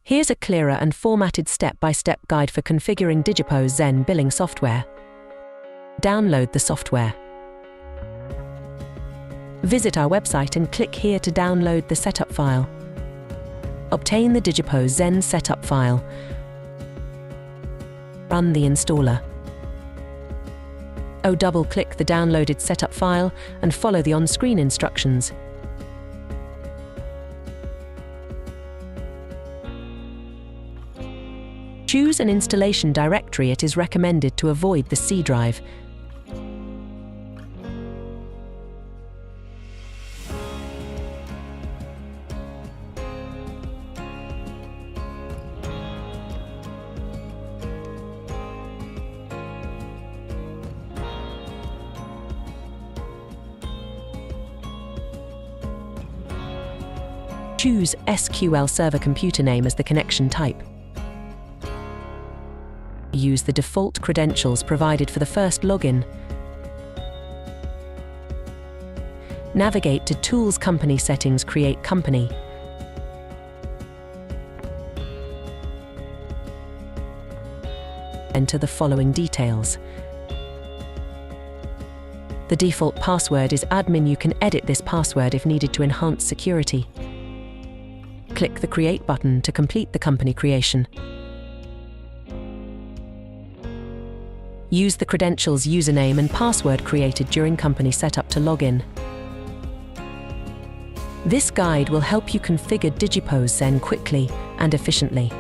Here's a clearer and formatted step-by-step guide for configuring DigiPOS Zen Billing Software. Download the software. Visit our website and click here to download the setup file. Obtain the DigiPOS Zen setup file. Run the installer. Double-click the downloaded setup file and follow the on-screen instructions. Choose an installation directory. It is recommended to avoid the C drive. Choose SQL Server computer name as the connection type. Use the default credentials provided for the first login. Navigate to Tools Company Settings, Create Company. Enter the following details. The default password is admin. You can edit this password if needed to enhance security. Click the Create button to complete the company creation. Use the credentials, username and password created during company setup to log in. This guide will help you configure DigiPOS Zen quickly and efficiently.